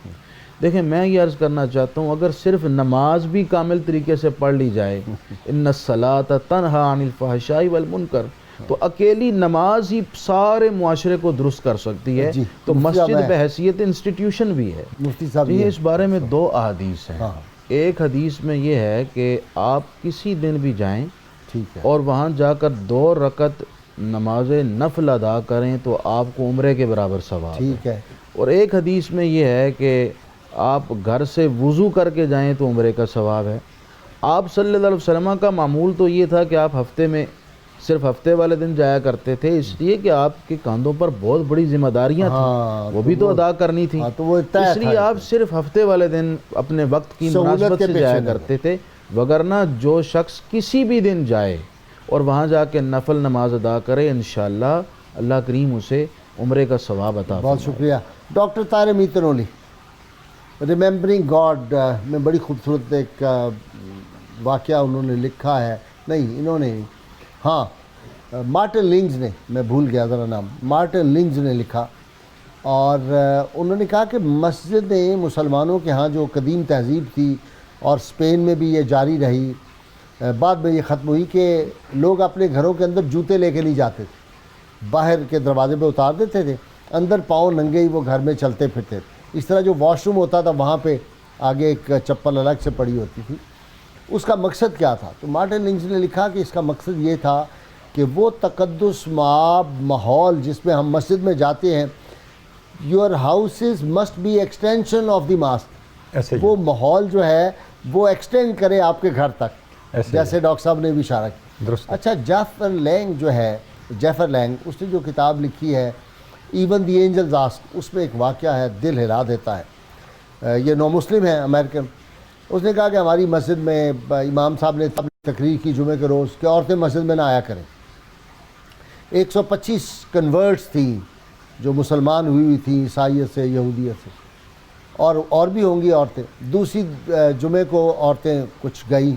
دیکھیں میں یہ عرض کرنا چاہتا ہوں، اگر صرف نماز بھی کامل طریقے سے پڑھ لی جائے، ان الصلاۃ تنہی عن الفحشاء والمنکر، تو اکیلی نماز ہی سارے معاشرے کو درست کر سکتی ہے، جی، تو مفتی صاحب مسجد بحیثیت انسٹیٹیوشن بھی ہے۔ مفتی صاحب جی یہ اس بارے میں دو احادیث ہیں۔ ایک حدیث میں یہ ہے کہ آپ کسی دن بھی جائیں ٹھیک ہے، اور وہاں جا کر 2 رکعت نماز نفل ادا کریں تو آپ کو عمرے کے برابر ثواب ہے۔ ٹھیک ہے، اور ایک حدیث میں یہ ہے کہ آپ گھر سے وضو کر کے جائیں تو عمرے کا ثواب ہے۔ آپ صلی اللہ علیہ وسلم کا معمول تو یہ تھا کہ آپ ہفتے میں صرف ہفتے والے دن جایا کرتے تھے، اس لیے کہ آپ کے کاندھوں پر بہت بڑی ذمہ داریاں تھیں، وہ بھی تو ادا کرنی تھی، تو وہ طے اس لیے تھا۔ آپ صرف ہفتے والے دن اپنے وقت کی سہولت مناسبت کے سے پیچھے جایا نہ کرتے تھے، وگرنہ جو شخص کسی بھی دن جائے اور وہاں جا کے نفل نماز ادا کرے، انشاءاللہ اللہ کریم اسے عمرے کا ثواب عطا بہت فرمائے۔ شکریہ۔ ڈاکٹر طاہر میتنولی، ریممبرنگ گاڈ میں بڑی خوبصورت ایک واقعہ انہوں نے لکھا ہے، نہیں انہوں نے، ہاں مارٹن لنگز نے، میں بھول گیا ذرا نام، مارٹن لنگز نے لکھا، اور انہوں نے کہا کہ مسجدیں مسلمانوں کے ہاں جو قدیم تہذیب تھی، اور اسپین میں بھی یہ جاری رہی، بعد میں یہ ختم ہوئی کہ لوگ اپنے گھروں کے اندر جوتے لے کے نہیں جاتے تھے، باہر کے دروازے پہ اتار دیتے تھے، اندر پاؤں ننگے ہی وہ گھر میں چلتے پھرتے تھے۔ اس طرح جو واش روم ہوتا تھا وہاں پہ آگے ایک چپل الگ سے پڑی ہوتی تھی۔ اس کا مقصد کیا تھا؟ تو مارٹن لنگز نے لکھا کہ اس کا مقصد یہ تھا کہ وہ تقدس مآب ماحول جس میں ہم مسجد میں جاتے ہیں، your houses must be extension of the mask, ایسے ہی وہ ماحول جو ہے وہ ایکسٹینڈ کرے آپ کے گھر تک، ایسے ہی جیسے ڈاکٹر صاحب نے بھی اشارہ کیا۔ درست۔ اچھا جیفر لینگ جو ہے، جیفر لینگ، اس نے جو کتاب لکھی ہے ایون دی اینجلز آسک، اس میں ایک واقعہ ہے دل ہلا دیتا ہے۔ یہ نو مسلم ہے، امریکن۔ اس نے کہا کہ ہماری مسجد میں امام صاحب نے تقریر کی جمعے کے روز کہ عورتیں مسجد میں نہ آیا کریں۔ 125 کنورٹس تھیں جو مسلمان ہوئی تھیں عیسائیت سے، یہودیت سے، اور بھی ہوں گی عورتیں۔ دوسری جمعے کو عورتیں کچھ گئیں،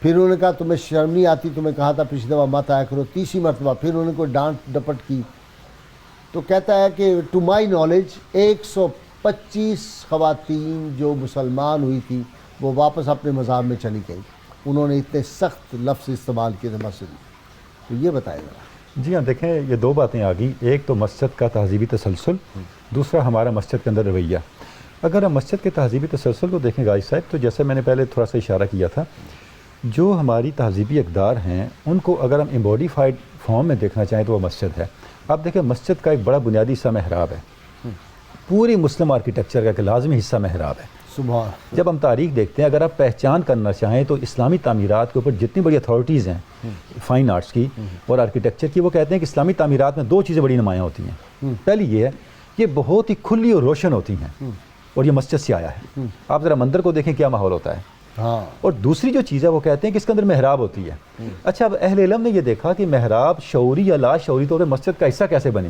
پھر انہوں نے کہا تمہیں شرم نہیں آتی، تمہیں کہا تھا پچھلی دفعہ مت آیا کرو۔ تیسری مرتبہ پھر انہوں نے کوئی ڈانٹ ڈپٹ کی، تو کہتا ہے کہ ٹو مائی نالج 125 خواتین جو مسلمان ہوئی تھی وہ واپس اپنے مذہب میں چلی گئی۔ انہوں نے اتنے سخت لفظ استعمال کیے تھے مسجد میں۔ تو یہ بتائے ذرا۔ جی ہاں، دیکھیں یہ 2 باتیں آ گئیں، ایک تو مسجد کا تہذیبی تسلسل، دوسرا ہمارا مسجد کے اندر رویہ۔ اگر ہم مسجد کے تہذیبی تسلسل کو دیکھیں غازی صاحب، تو جیسے میں نے پہلے تھوڑا سا اشارہ کیا تھا، جو ہماری تہذیبی اقدار ہیں ان کو اگر ہم امبوڈیفائڈ فارم میں دیکھنا چاہیں تو وہ مسجد ہے۔ اب دیکھیں مسجد کا ایک بڑا بنیادی حصہ محراب ہے، پوری مسلم آرکیٹیکچر کا ایک لازمی حصہ محراب ہے۔ سبحان۔ جب ہم تاریخ دیکھتے ہیں، اگر آپ پہچان کرنا چاہیں تو اسلامی تعمیرات کے اوپر جتنی بڑی اتھارٹیز ہیں فائن آرٹس کی اور آرکیٹیکچر کی، وہ کہتے ہیں کہ اسلامی تعمیرات میں 2 چیزیں بڑی نمایاں ہوتی ہیں۔ پہلی یہ ہے کہ بہت ہی کھلی اور روشن ہوتی ہیں، اور یہ مسجد سے آیا ہے۔ آپ ذرا مندر کو دیکھیں کیا ماحول ہوتا ہے۔ ہاں، اور دوسری جو چیز ہے وہ کہتے ہیں کہ اس کے اندر محراب ہوتی ہے۔ اچھا اب اہل علم نے یہ دیکھا کہ محراب شعوری یا لا شعوری طور پہ مسجد کا حصہ کیسے بنی۔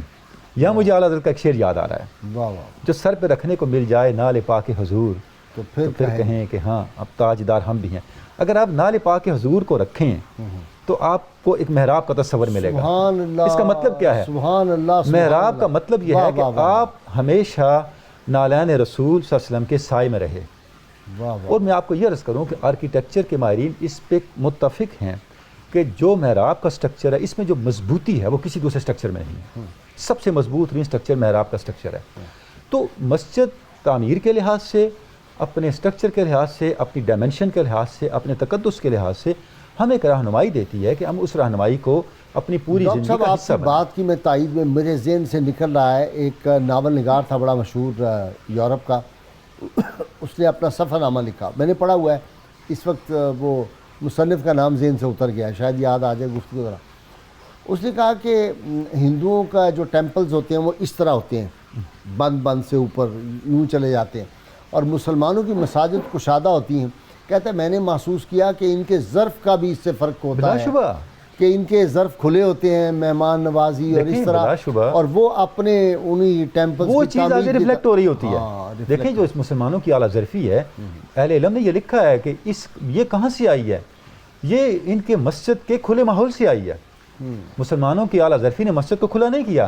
یہاں مجھے اعلیٰ حضرت کا ایک شعر یاد آ رہا ہے، واہ واہ، جو سر پہ رکھنے کو مل جائے نال پاک حضور، تو تو پھر پھر کہیں کہ ہاں اب تاجدار ہم بھی ہیں۔ اگر آپ نال پاک حضور کو رکھیں تو آپ کو ایک محراب کا تصور ملے گا۔ سبحان اللہ، اس کا مطلب کیا ہے؟ سبحان اللہ، سبحان محراب کا اللہ۔ مطلب یہ واہ ہے کہ واہ واہ، آپ ہمیشہ نالین رسول صلی اللہ علیہ وسلم کے سائے میں رہے۔ واہ واہ، اور میں آپ کو یہ عرض کروں کہ آرکیٹیکچر کے ماہرین اس پہ متفق ہیں کہ جو محراب کا سٹرکچر ہے اس میں جو مضبوطی ہے وہ کسی دوسرے سٹرکچر میں نہیں ہے۔ سب سے مضبوط ترین سٹرکچر محراب کا سٹرکچر ہے۔ تو مسجد تعمیر کے لحاظ سے، اپنے سٹرکچر کے لحاذ سے، اپنی ڈائمنشن کے لحاظ سے، اپنے تقدس کے لحاظ سے ہمیں ایک رہنمائی دیتی ہے کہ ہم اس رہنمائی کو اپنی پوری ڈاکٹر زندگی صاحب کا آپ حصہ کی بنائیں۔ بات کی میں تائید میں میرے ذہن سے نکل رہا ہے، ایک ناول نگار تھا بڑا مشہور یورپ کا، اس نے اپنا سفر نامہ لکھا، میں نے پڑھا ہوا ہے، اس وقت وہ مصنف کا نام ذہن سے اتر گیا ہے، شاید یاد آ جائے گفتگو ذرا۔ اس نے کہا کہ ہندوؤں کا جو ٹیمپلز ہوتے ہیں وہ اس طرح ہوتے ہیں، بند بند سے اوپر یوں چلے جاتے ہیں، اور مسلمانوں کی مساجد کشادہ ہوتی ہیں۔ کہتا ہے میں نے محسوس کیا کہ ان کے ظرف کا بھی اس سے فرق ہوتا بلا ہے شبہ کہ ان کے ظرف کھلے ہوتے ہیں، مہمان نوازی اور دیکھیں اس طرح، بلا شبہ اور وہ اپنے انہی ٹیمپلز وہ کی چیز تعمیر آگے کی ریفلیکٹ ہو رہی ہوتی ہے۔ reflect دیکھیں جو اس مسلمانوں کی اعلیٰ ظرفی ہے، اہل علم نے یہ لکھا ہے کہ یہ کہاں سے آئی ہے؟ یہ ان کے مسجد کے کھلے ماحول سے آئی ہے۔ مسلمانوں کی اعلیٰ ظرفی نے مسجد کو کھلا نہیں کیا،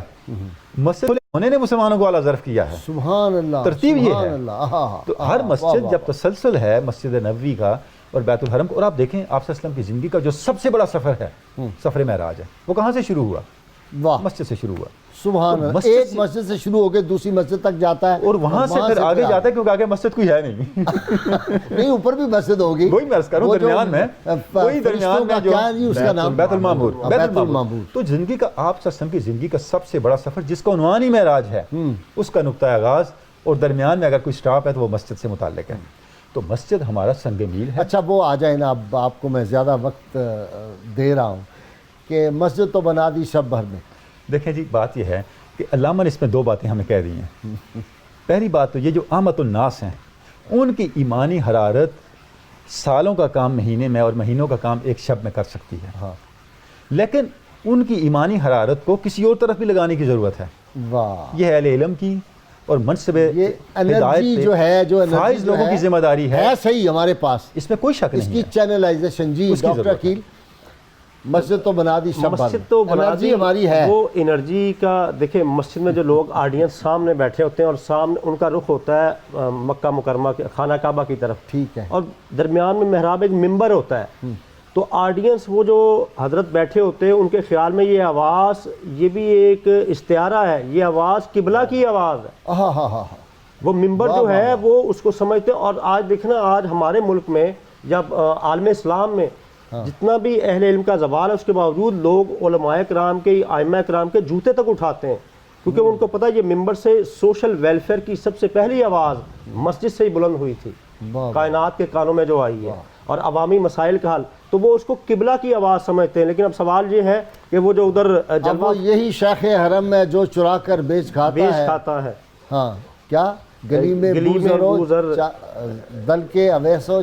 مسجد کھلے ہونے نے مسلمانوں کو اعلیٰ ظرف کیا ہے۔ سبحان اللہ، ترتیب یہ سبحان ہے۔ اللہ۔ تو ہر مسجد جب تسلسل ہے مسجد نبوی کا اور بیت الحرم کا، اور آپ دیکھیں آپ صلی اللہ علیہ وسلم کی زندگی کا جو سب سے بڑا سفر ہے، سفر معراج ہے، وہ کہاں سے شروع ہوا؟ واہ، مسجد سے شروع ہوا، سبحان اللہ، مسجد ایک سے- مسجد سے شروع ہو کے دوسری مسجد تک جاتا ہے، اور وہاں سے پھر آگے جاتا ہے کیونکہ آگے مسجد کوئی ہے نہیں۔ نہیں، اوپر بھی مسجد ہوگی، وہی میں عرض کر رہا ہوں، درمیان میں وہی درمیان میں جو کیا ہے جی اس کا نام؟ بیت المعمور، بیت المعمور۔ تو زندگی کا آپ صلی اللہ علیہ وسلم کی زندگی کا سب سے بڑا سفر جس کا عنوان ہی معراج ہے، اس کا نقطہ آغاز اور درمیان میں اگر کوئی سٹاپ ہے تو وہ مسجد سے متعلق ہے۔ تو مسجد ہمارا سنگ میل ہے۔ اچھا وہ آ جائیں نا، اب آپ کو میں زیادہ وقت دے رہا ہوں کہ مسجد تو بنا دی شب بھر میں۔ دیکھیں جی بات یہ ہے کہ علامہ نے اس میں دو باتیں ہمیں کہہ دی ہیں۔ پہلی بات تو یہ جو عامت الناس ہیں ان کی ایمانی حرارت سالوں کا کام مہینے میں اور مہینوں کا کام ایک شب میں کر سکتی ہے، ہاں، لیکن ان کی ایمانی حرارت کو کسی اور طرف بھی لگانے کی ضرورت ہے۔ واہ، یہ اہل علم کی اور منصب یہ انرجی جو ہے، جو فائز لوگوں کی ذمہ داری ہے، صحیح ہمارے پاس، اس میں کوئی شک اس نہیں کی ہے۔ چینلائزیشن۔ جی اس کی ڈاکٹر ضرورت ہے۔ عقیل، مسجد تو بنا دی شب بھر میں، مسجد تو بنا انرجی دی، ہماری ہے۔ وہ انرجی کا دیکھیں مسجد میں جو لوگ آڈینس سامنے بیٹھے ہوتے ہیں اور سامنے ان کا رخ ہوتا ہے مکہ مکرمہ کے خانہ کعبہ کی طرف، ٹھیک ہے، اور درمیان میں محراب ایک ممبر ہوتا ہے، تو آڈینس وہ جو حضرت بیٹھے ہوتے ہیں ان کے خیال میں یہ آواز یہ بھی ایک استعارہ ہے، یہ آواز قبلہ کی آواز ہے۔ ہاں ہاں ہاں، وہ ممبر جو ہے وہ اس کو سمجھتے ہیں۔ اور آج دیکھنا آج ہمارے ملک میں جب عالم اسلام میں جتنا بھی اہل علم کا زوال ہے اس کے باوجود لوگ علماء کرام کے ائمہ کرام کے جوتے تک اٹھاتے ہیں، کیونکہ ان کو پتہ ہے یہ ممبر سے سوشل ویلفیئر کی سب سے پہلی آواز مسجد سے ہی بلند ہوئی تھی، کائنات کے کانوں میں جو آئی ہے، اور عوامی مسائل کا حل، تو وہ اس کو قبلہ کی آواز سمجھتے ہیں۔ لیکن اب سوال یہ ہے کہ وہ جو ادھر اب جلوہ وہ یہی شیخ حرم ہے جو چرا کر بیچ کھاتا ہے۔ ہاں، کیا گلی میں بوزر دل کے اویسو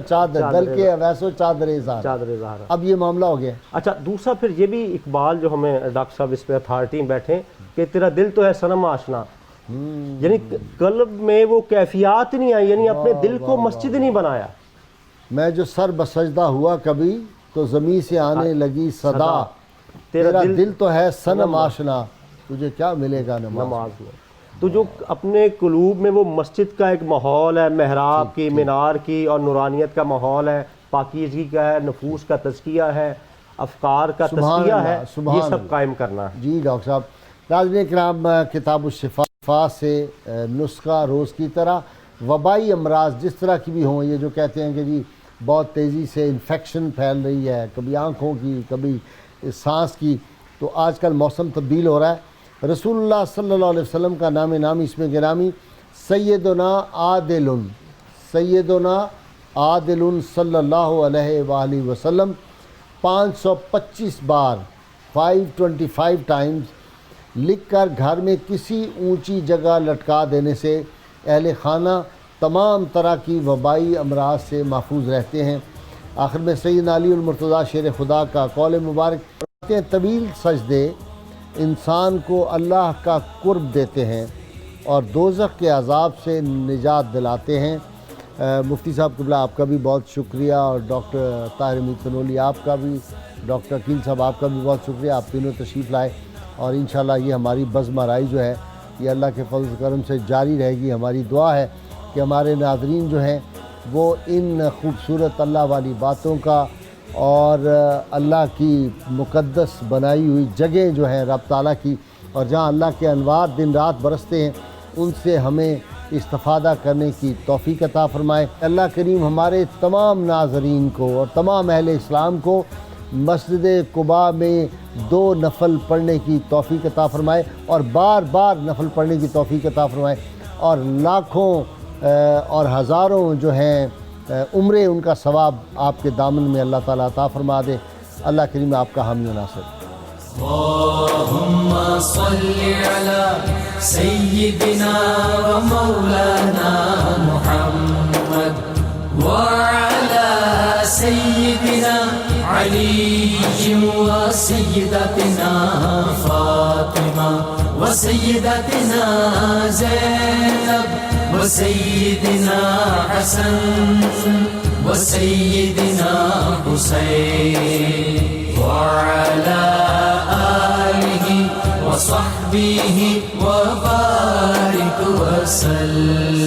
چادر اظہار، اب یہ معاملہ ہو گیا۔ اچھا دوسرا پھر یہ بھی اقبال جو ہمیں ڈاکٹر صاحب اس پہ اتھارٹی میں بیٹھے کہ تیرا دل تو ہے صنم آشنا، یعنی قلب میں وہ کیفیات نہیں آئی، یعنی اپنے دل کو مسجد نہیں بنایا۔ میں جو سر بسجدہ ہوا کبھی تو زمین سے آنے لگی صدا، تیرا دل تو ہے صنم آشنا، تجھے کیا ملے گا نماز میں۔ تو جو اپنے قلوب میں وہ مسجد کا ایک ماحول ہے، محراب کی، مینار کی اور نورانیت کا ماحول ہے، پاکیزگی کا ہے، نفوس کا تزکیہ ہے، افکار کا تزکیہ ہے، یہ سب قائم کرنا ہے۔ جی ڈاکٹر صاحب، ناظرین کرام، کتاب الشفا سے نسخہ روز کی طرح وبائی امراض جس طرح کی بھی ہوں، یہ جو کہتے ہیں کہ جی بہت تیزی سے انفیکشن پھیل رہی ہے، کبھی آنکھوں کی کبھی سانس کی، تو آج کل موسم تبدیل ہو رہا ہے۔ رسول اللہ صلی اللہ علیہ وسلم کا نام نامی اس میں گرامی سیدنا عادل صلی اللہ علیہ وآلہ وسلم 525 بار 525 ٹائمز لکھ کر گھر میں کسی اونچی جگہ لٹکا دینے سے اہل خانہ تمام طرح کی وبائی امراض سے محفوظ رہتے ہیں۔ آخر میں سیدنا علی المرتضیٰ شیر خدا کا قول مبارک کہتے ہیں، طویل سجدے انسان کو اللہ کا قرب دیتے ہیں اور دوزخ کے عذاب سے نجات دلاتے ہیں۔ مفتی صاحب قبلہ آپ کا بھی بہت شکریہ، اور ڈاکٹر طاہر امید فنولی آپ کا بھی، ڈاکٹر عقیل صاحب آپ کا بھی بہت شکریہ، آپ تینوں تشریف لائے، اور انشاءاللہ یہ ہماری بزم آرائی جو ہے یہ اللہ کے فضل و کرم سے جاری رہے گی۔ ہماری دعا ہے کہ ہمارے ناظرین جو ہیں وہ ان خوبصورت اللہ والی باتوں کا اور اللہ کی مقدس بنائی ہوئی جگہیں جو ہیں رب تعالیٰ کی، اور جہاں اللہ کے انوار دن رات برستے ہیں، ان سے ہمیں استفادہ کرنے کی توفیق عطا فرمائے۔ اللہ کریم ہمارے تمام ناظرین کو اور تمام اہل اسلام کو مسجد قباء میں 2 نفل پڑھنے کی توفیق عطا فرمائے، اور بار بار نفل پڑھنے کی توفیق عطا فرمائے، اور لاکھوں اور ہزاروں جو ہیں عمرے ان کا ثواب آپ کے دامن میں اللہ تعالیٰ عطا فرما دے۔ اللہ کریم آپ کا حامی و ناصر۔ اللهم صل على سيدنا ومولانا محمد وعلى سيدنا علي وسيدتنا فاطمة وسيدتنا زينب وسيدنا حسن وسيدنا حسين وعلى آله وصحبه وبارك وسلم.